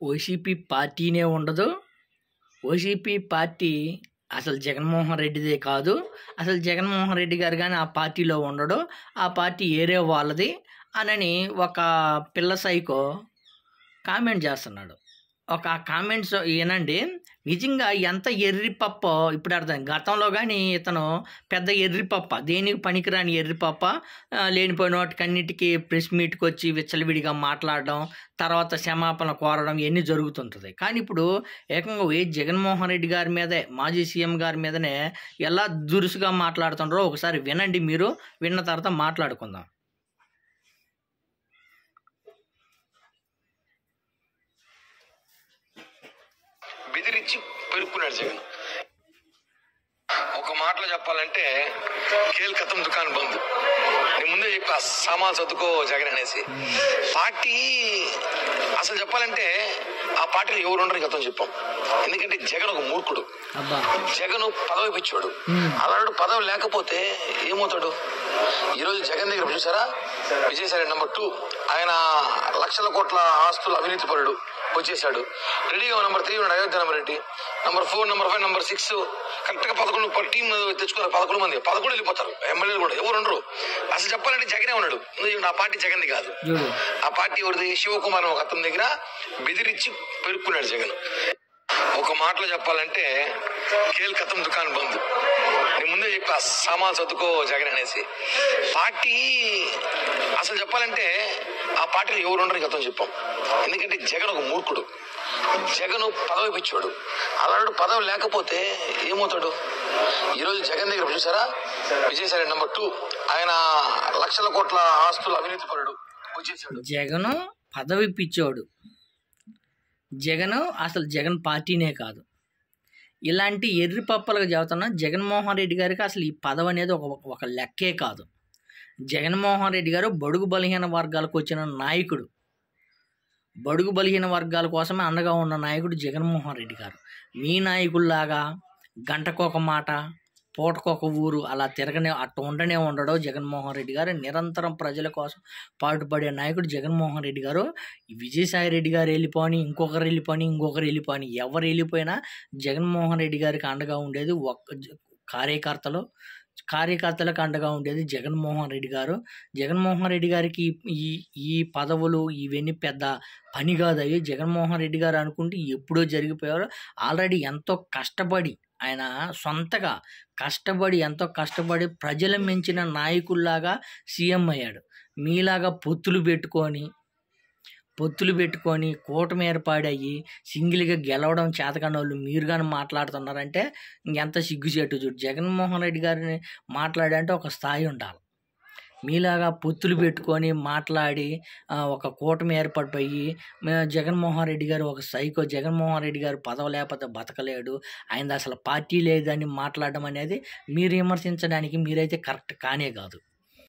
YCP పార్టీనే ఉండదు. YCP party అసలు జగన్మోహన్ రెడ్డిదే కాదు. అసలు జగన్మోహన్ రెడ్డి గారు కానీ ఆ పార్టీలో ఉండడు. ఆ పార్టీ ఏరే వాళ్ళది అనని ఒక పిల్ల సైకో కామెంట్ చేస్తున్నాడు. ఒక కామెంట్స్ వినండి. నిజంగా ఎంత ఎర్రి పప్ప ఇప్పుడు అర్థం. గతంలో కానీ ఇతను పెద్ద ఎర్రి పప్ప, దేనికి పనికిరాని ఎర్రి పప్ప, లేనిపోయిన వాటికన్నిటికీ ప్రెస్ మీట్కి వచ్చి విచ్చలవిడిగా మాట్లాడడం, తర్వాత క్షమాపణ కోరడం ఇవన్నీ జరుగుతుంటుంది. కానీ ఇప్పుడు ఏకంగా జగన్మోహన్ రెడ్డి గారి మీదే, మాజీ సీఎం గారి మీదనే ఎలా దురుసుగా మాట్లాడుతుంటారో ఒకసారి వినండి. మీరు విన్న తర్వాత మాట్లాడుకుందాం. బెదిరించి పెరుక్కున్నాడు జగన్. ఒక మాటలో చెప్పాలంటే కేల్ కథం దుకాణం బంద్. నేను ముందే చెప్పా సామాన్ సర్దుకో జగన్ అనేసి. పార్టీ అసలు చెప్పాలంటే ఆ పార్టీలో ఎవరు ఉండరు గతం చెప్పాం. ఎందుకంటే జగన్ ఒక మూర్ఖుడు, జగన్ పదవి పిచ్చోడు. అలాంటి పదవి లేకపోతే ఏమవుతాడు? ఈరోజు జగన్ దగ్గర చూసారా, విజయసాయి నెంబర్ 2 ఆయన లక్షల కోట్ల ఆస్తుల అవినీతి పరుడు వచ్చేసాడు. రెడీగా నెంబర్ 3 ఉన్నాడు Ayodhya Reddy. Number 4, number 5, number 6 correct గా 11 టీం తెచ్చుకున్నారు. 11 మంది 11 వెళ్ళిపోతారు. ఎమ్మెల్యేలు కూడా ఎవరు ఉండరు. అసలు చెప్పాలంటే జగనే ఉన్నాడు. నా పార్టీ జగన్ది కాదు. ఆ పార్టీ ఎవరిది? శివకుమార్ ఒక అతని దగ్గర బెదిరించి పెరుక్కున్నాడు జగన్. ఒక మాటలో చెప్పాలంటే కేల్ కథం దుకాణం బంద్. నేను ముందే చెప్పా సామాన్ సర్దుకో జగన్ అనేసి. పార్టీ అసలు చెప్పాలంటే ఆ పార్టీలో ఎవరు ఉండరు గతం చెప్పాం. ఎందుకంటే జగన్ ఒక మూర్ఖుడు, జగన్ పదవి పిచ్చోడు. అలాంటి పదవి లేకపోతే ఏమవుతాడు? ఈరోజు జగన్ దగ్గర చూసారా, విజయసాయి నెంబర్ 2 ఆయన లక్షల కోట్ల ఆస్తుల అవినీతి పరుడు వచ్చేసాడు. జగన్ పదవి పిచ్చోడు. జగన్ అసలు జగన్ పార్టీనే కాదు. ఇలాంటి ఎర్రి పప్పలుగా చెబుతున్నా. జగన్మోహన్ రెడ్డి గారికి అసలు ఈ పదవి అనేది ఒక లెక్కే కాదు. జగన్మోహన్ రెడ్డి గారు బడుగు బలహీన వర్గాలకు వచ్చిన నాయకుడు. బడుగు బలహీన వర్గాల కోసమే అండగా ఉన్న నాయకుడు జగన్మోహన్ రెడ్డి గారు. మీ నాయకుల్లాగా గంటకొక మాట, పూటకొక ఊరు అలా అట్టు ఉండనే ఉండడు జగన్మోహన్ రెడ్డి గారు. నిరంతరం ప్రజల కోసం పాటుపడే నాయకుడు జగన్మోహన్ రెడ్డి గారు. విజయసాయి రెడ్డి గారు వెళ్ళిపోని, ఇంకొకరు వెళ్ళిపోని ఎవరు వెళ్ళిపోయినా జగన్మోహన్ రెడ్డి గారికి అండగా ఉండేది కార్యకర్తలకు అండగా ఉండేది జగన్మోహన్ రెడ్డి గారు. జగన్మోహన్ రెడ్డి గారికి ఈ పదవులు ఇవన్నీ పెద్ద పని కాదు. అవి జగన్మోహన్ రెడ్డి గారు అనుకుంటే ఎప్పుడో జరిగిపోయారు. ఆల్రెడీ ఎంతో కష్టపడి ఆయన సొంతగా ఎంతో కష్టపడి ప్రజలు మెచ్చిన నాయకుల్లాగా సీఎం అయ్యాడు. మీలాగా పొత్తులు పెట్టుకొని కూటమి ఏర్పాడయ్యి సింగిల్గా గెలవడం చేతకాని వాళ్ళు మీరు కానీ మాట్లాడుతున్నారంటే ఇంకెంత సిగ్గుచేటు. చూడు, జగన్మోహన్ రెడ్డి గారిని మాట్లాడంటే ఒక స్థాయి ఉండాలి. మీలాగా పొత్తులు పెట్టుకొని మాట్లాడి ఒక కూటమి ఏర్పడిపోయి జగన్మోహన్ రెడ్డి గారు ఒక సైకో, జగన్మోహన్ రెడ్డి గారు పదవి లేకపోతే బతకలేడు, ఆయన అసలు పార్టీ లేదని మాట్లాడడం అనేది మీరు విమర్శించడానికి మీరైతే కరెక్ట్ కానే కాదు.